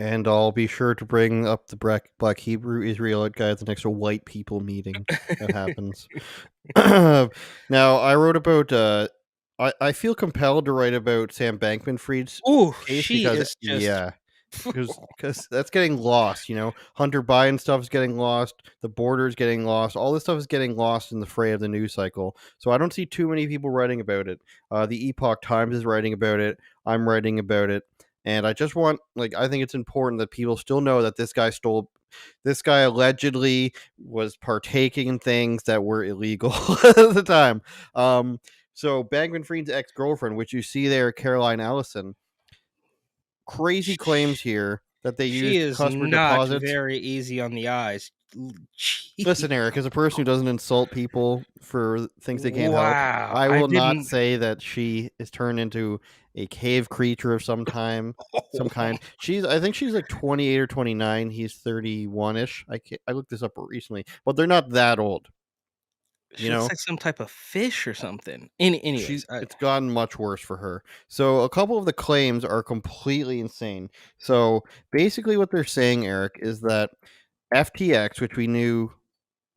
And I'll be sure to bring up the Black Hebrew Israelite guy at the next white people meeting that happens. Now, I wrote about. I feel compelled to write about Sam Bankman-Fried's Ooh, case she because, is just yeah, because that's getting lost. Hunter Biden stuff is getting lost. The border is getting lost. All this stuff is getting lost in the fray of the news cycle. So I don't see too many people writing about it. The Epoch Times is writing about it. I'm writing about it. And I just want, I think it's important that people still know that this guy allegedly was partaking in things that were illegal at the time. So Bankman-Fried's ex-girlfriend, which you see there, Caroline Allison, crazy claims here that they she used is customer not deposits. very easy on the eyes. Listen, Gee, Eric, as a person who doesn't insult people for things they can't help, wow, I I will not didn't. say that she is turned into a cave creature of some kind. I think she's like 28 or 29. He's 31ish. I looked this up recently, but they're not that old. You She looks know, like some type of fish or something. she Anyways, it's gotten much worse for her. So a couple of the claims are completely insane. So basically, what they're saying, Eric, is that FTX, which we knew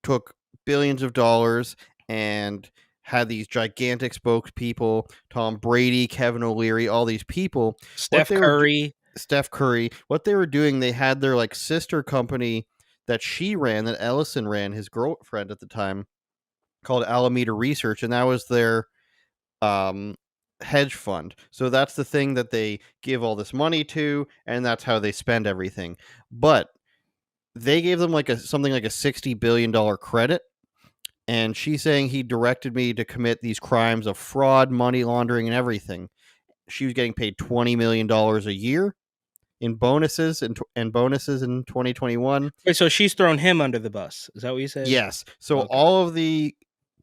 took billions of dollars and had these gigantic spokespeople, Tom Brady, Kevin O'Leary, all these people. What Steph they were Curry. Steph Curry, what they were doing, they had their sister company that she ran, that Ellison ran, his girlfriend at the time, called Alameda Research, and that was their um hedge fund. So that's the thing that they give all this money to, and that's how they spend everything. But they gave them something like a $60 billion credit, and she's saying he directed me to commit these crimes of fraud, money laundering, and everything. She was getting paid $20 million a year in bonuses and bonuses in 2021. Wait, so she's thrown him under the bus. Is that what you said? Yes. So Okay. all of the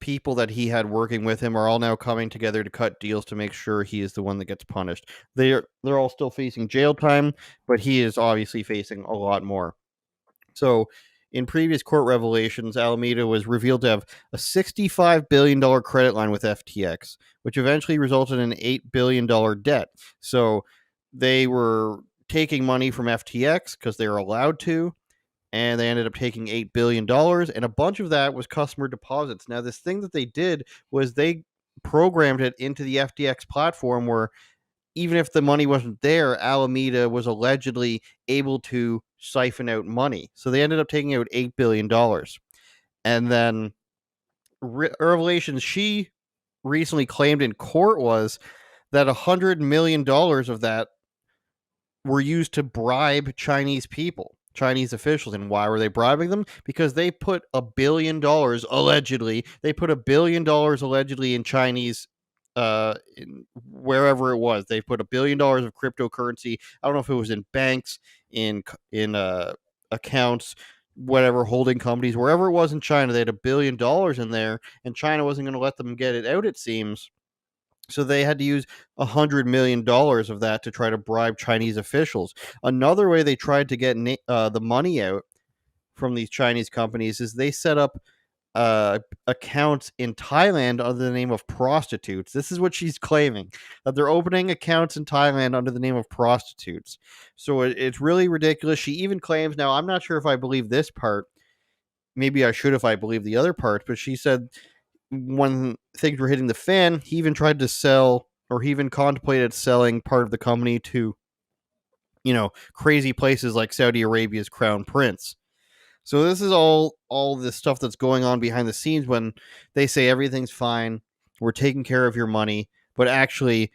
people that he had working with him are all now coming together to cut deals to make sure he is the one that gets punished. They're all still facing jail time, but he is obviously facing a lot more. So, in previous court revelations, Alameda was revealed to have a $65 billion credit line with FTX, which eventually resulted in an $8 billion debt. So, they were taking money from FTX because they were allowed to, and they ended up taking $8 billion, and a bunch of that was customer deposits. Now, this thing that they did was they programmed it into the FTX platform where even if the money wasn't there, Alameda was allegedly able to siphon out money. So they ended up taking out $8 billion. And then revelations she recently claimed in court was that $100 million of that were used to bribe Chinese people, Chinese officials. And why were they bribing them? Because they put $1 billion allegedly. They put $1 billion allegedly in Chinese, in wherever it was. They put $1 billion of cryptocurrency. I don't know if it was in banks, in accounts, whatever, holding companies, wherever it was in China. They had $1 billion in there, and China wasn't going to let them get it out, it seems. So they had to use $100 million of that to try to bribe Chinese officials. Another way they tried to get the money out from these Chinese companies is they set up accounts in Thailand under the name of prostitutes. This is what she's claiming, that they're opening accounts in Thailand under the name of prostitutes. So it's really ridiculous. She even claims, now I'm not sure if I believe this part. Maybe I should if I believe the other parts, but she said when things were hitting the fan, he even tried to sell, or he even contemplated selling part of the company to, crazy places like Saudi Arabia's crown prince. So this is all this stuff that's going on behind the scenes when they say everything's fine, we're taking care of your money, but actually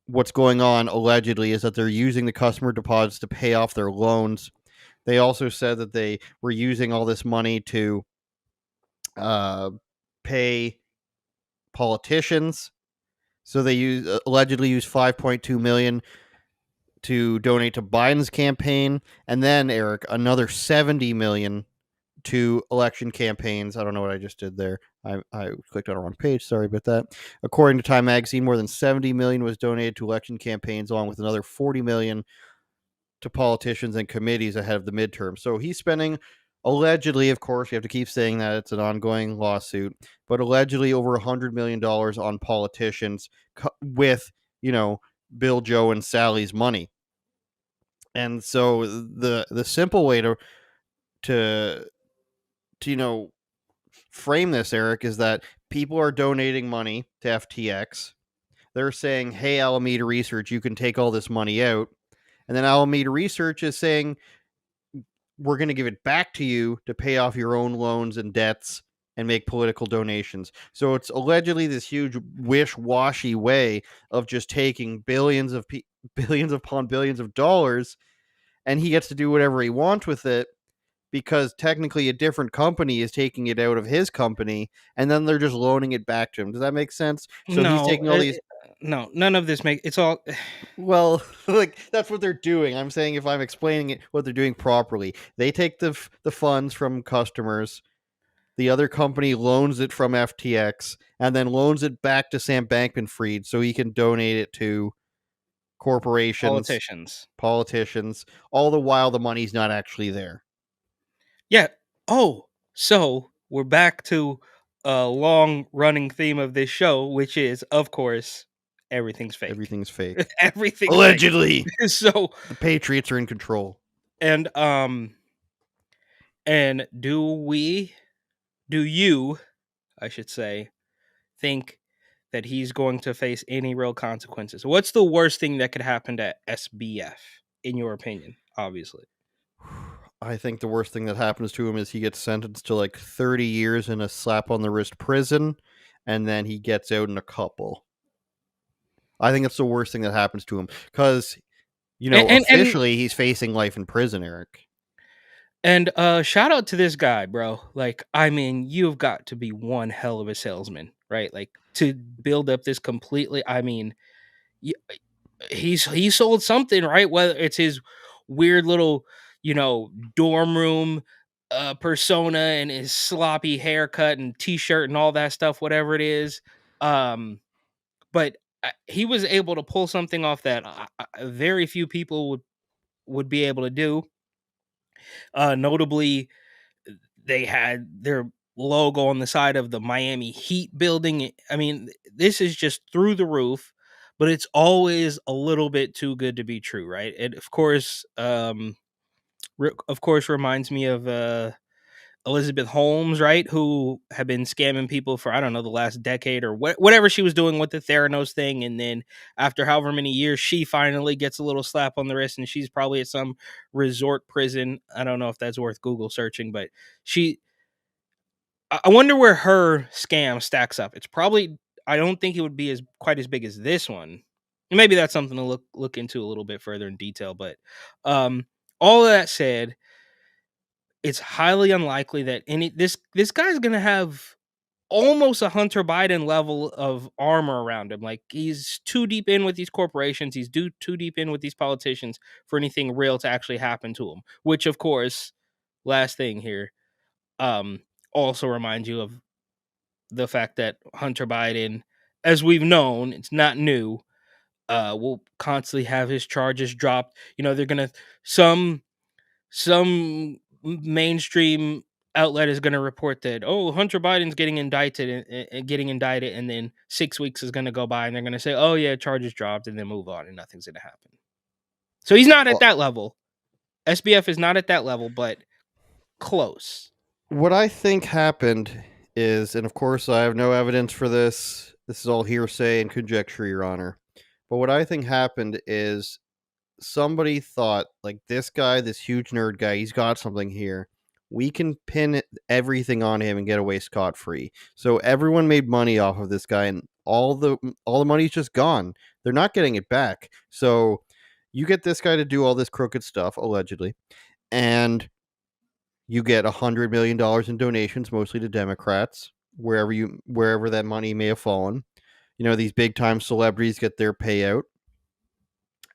what's going on allegedly is that they're using the customer deposits to pay off their loans. They also said that they were using all this money to uh, pay politicians. So they allegedly used 5.2 million to donate to Biden's campaign, and then Eric another 70 million to election campaigns. I don't know what I just did there. I clicked on the wrong page. Sorry about that. According to Time Magazine, more than 70 million was donated to election campaigns, along with another 40 million to politicians and committees ahead of the midterm. So he's spending, allegedly, of course, we have to keep saying that it's an ongoing lawsuit, but allegedly over $100 million on politicians with, Bill, Joe, and Sally's money. And so the simple way to frame this, Eric, is that people are donating money to FTX. They're saying, "Hey, Alameda Research, you can take all this money out," and then Alameda Research is saying, "We're going to give it back to you to pay off your own loans and debts and make political donations." So it's allegedly this huge wish-washy way of just taking billions upon billions of dollars, and he gets to do whatever he wants with it because technically a different company is taking it out of his company and then they're just loaning it back to him. Does that make sense? So he's No, taking all these. no, none of this it's all. Well, like that's what they're doing. I'm saying if I'm explaining it, what they're doing properly, they take the funds from customers. The other company loans it from FTX and then loans it back to Sam Bankman-Fried so he can donate it to corporations, Politicians. politicians. All the while, the money's not actually there. Yeah. Oh, so we're back to a long running theme of this show, which is, of course, everything's fake. Everything's fake. Everything's Allegedly, fake. So the Patriots are in control. and do you, I should say, think that he's going to face any real consequences? What's the worst thing that could happen to SBF, in your opinion? Obviously. I think the worst thing that happens to him is he gets sentenced to like 30 years in a slap on the wrist prison, and then he gets out in a couple. I think that's the worst thing that happens to him because, And officially he's facing life in prison, Eric. And shout out to this guy, bro. Like, I mean, you've got to be one hell of a salesman, right? Like to build up this completely. I mean, y- he sold something, right? Whether it's his weird little, dorm room persona and his sloppy haircut and t-shirt and all that stuff, whatever it is. But he was able to pull something off that very few people would be able to do. Notably, they had their logo on the side of the Miami Heat building. I mean, this is just through the roof, but it's always a little bit too good to be true, right? It of course reminds me of Elizabeth Holmes, right? Who had been scamming people for, I don't know, the last decade or whatever she was doing with the Theranos thing. And then after however many years, she finally gets a little slap on the wrist and she's probably at some resort prison. I don't know if that's worth Google searching, but I wonder where her scam stacks up. It's probably, I don't think it would be as quite as big as this one. Maybe that's something to look into a little bit further in detail. But um, all of that said, it's highly unlikely that this guy's gonna have almost a Hunter Biden level of armor around him. Like he's too deep in with these corporations. He's too deep in with these politicians for anything real to actually happen to him. Which, of course, last thing here, um, also reminds you of the fact that Hunter Biden, as we've known, it's not new, will constantly have his charges dropped. They're gonna some mainstream outlet is gonna report that, oh, Hunter Biden's getting indicted and getting indicted, and then 6 weeks is gonna go by and they're gonna say, oh yeah, charges dropped, and then move on and nothing's gonna happen. So he's not at Well, that level. SBF is not at that level, but close. what I think happened is, and of course I have no evidence for this. This is all hearsay and conjecture, Your Honor. But what I think happened is somebody thought, like, this guy, this huge nerd guy, he's got something here. We can pin everything on him and get away scot free. So everyone made money off of this guy, and all the money's just gone. They're not getting it back. So you get this guy to do all this crooked stuff, allegedly, and you get $100 million in donations, mostly to Democrats, wherever that money may have fallen. These big time celebrities get their payout,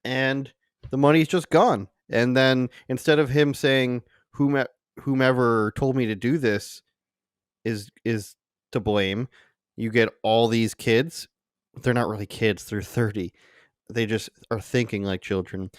and the money's just gone. And then instead of him saying whomever told me to do this is to blame, you get all these kids. They're not really kids, they're 30. They just are thinking like children.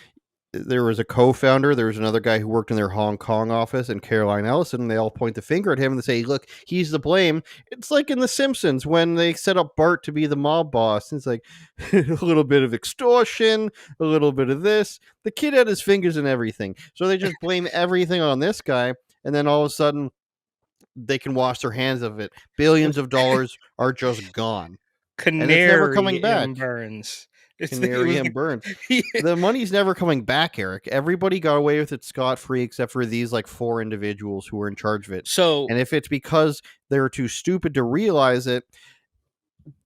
there was a co-founder, there was another guy who worked in their Hong Kong office, and Caroline Ellison, and they all point the finger at him and they say, look, he's the blame. It's like in The Simpsons when they set up Bart to be the mob boss. It's like a little bit of extortion, a little bit of this. The kid had his fingers in everything. So they just blame everything on this guy, and then all of a sudden they can wash their hands of it. Billions of dollars are just gone. And it's never coming Canary back. M. Burns. It Canary was and Burns. like, The money's never coming back, Eric. Everybody got away with it scot-free except for these like 4 individuals who were in charge of it. so And if it's because they're too stupid to realize it,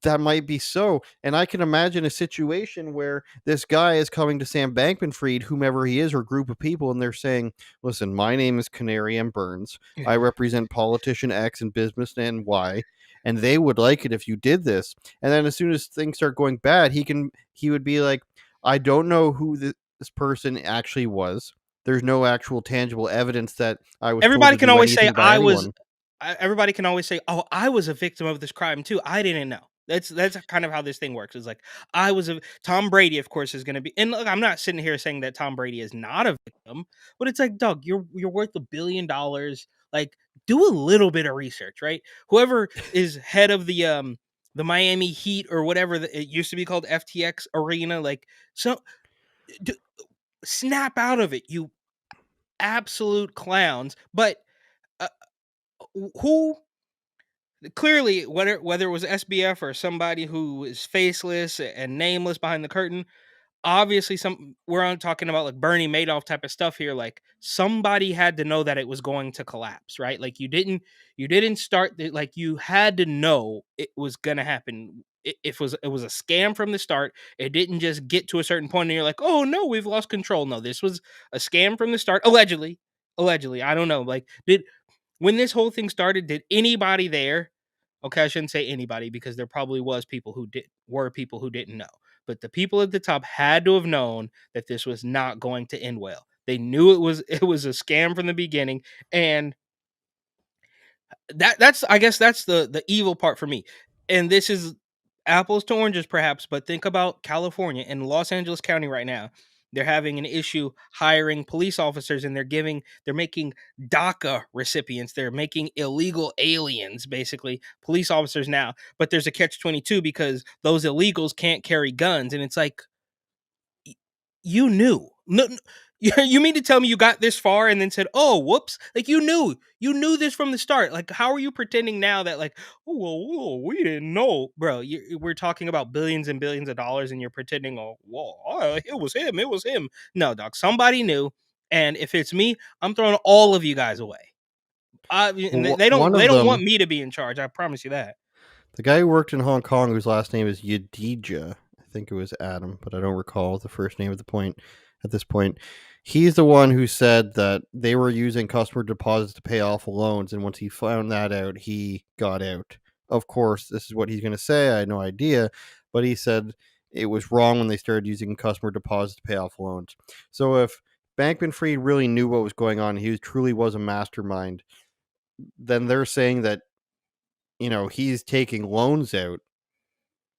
that might be so. And I can imagine a situation where this guy is coming to Sam Bankman-Fried, whomever he is, or group of people, and they're saying, listen, my name is Canary M. Burns. I represent politician X and businessman Y, and they would like it if you did this. And then as soon as things start going bad, he would be like, I don't know who this person actually was. There's no actual tangible evidence that I was told everybody to can do always say anything by anyone. everybody can always say, "Oh, I was a victim of this crime too. I didn't know." That's kind of how this thing works. It's like I was a Tom Brady, of course, is going to be. And look, I'm not sitting here saying that Tom Brady is not a victim, but it's like, Doug, you're worth $1 billion. Like, do a little bit of research, right? Whoever is head of the Miami Heat or whatever it used to be called, FTX Arena, like, so d- snap out of it, you absolute clowns. But uh, who clearly, whether it was SBF or somebody who is faceless and nameless behind the curtain, obviously we're on talking about like Bernie Madoff type of stuff here. Like somebody had to know that it was going to collapse, right? Like you didn't start like you had to know it was gonna happen. It was a scam from the start. It didn't just get to a certain point and you're like, oh no, we've lost control. No, this was a scam from the start. Allegedly, I don't know. Like, when this whole thing started, did anybody there? Okay, I shouldn't say anybody because there probably were people who didn't know. But the people at the top had to have known that this was not going to end well. They knew it was a scam from the beginning, and that's I guess that's the evil part for me. And this is apples to oranges perhaps, but think about California and Los Angeles County right now. They're having an issue hiring police officers, and they're making DACA recipients. They're making illegal aliens, basically police officers now. But there's a catch-22 because those illegals can't carry guns, and it's like, you knew. No, you mean to tell me you got this far and then said, "Oh, whoops!" Like you knew this from the start. Like, how are you pretending now that like, oh, well, we didn't know, bro? We're talking about billions and billions of dollars, and you're pretending, oh, well, it was him, it was him. No, dog, somebody knew, and if it's me, I'm throwing all of you guys away. And Well, they don't one they of don't want them, me to be in charge. I promise you that. the guy who worked in Hong Kong, whose last name is Yadija, I think it was Adam, but I don't recall the first name at this point. He's the one who said that they were using customer deposits to pay off loans, and once he found that out, he got out. Of course, this is what he's going to say. I had no idea, but he said it was wrong when they started using customer deposits to pay off loans. So if Bankman-Fried really knew what was going on, he truly was a mastermind, then they're saying that he's taking loans out.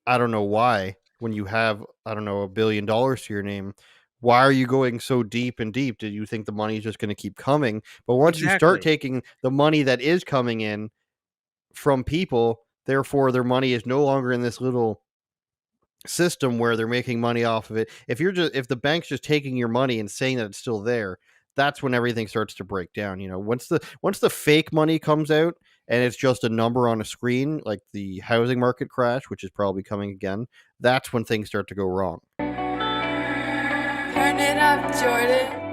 I don't know why. When you have, I don't know, $1 billion to your name, why are you going so deep and deep? Did you think the money is just going to keep coming? But once you start Exactly. taking the money that is coming in from people, therefore their money is no longer in this little system where they're making money off of it. If the bank's just taking your money and saying that it's still there, that's when everything starts to break down. Once the fake money comes out and it's just a number on a screen, like the housing market crash, which is probably coming again, that's when things start to go wrong. Turn it up, Jordan.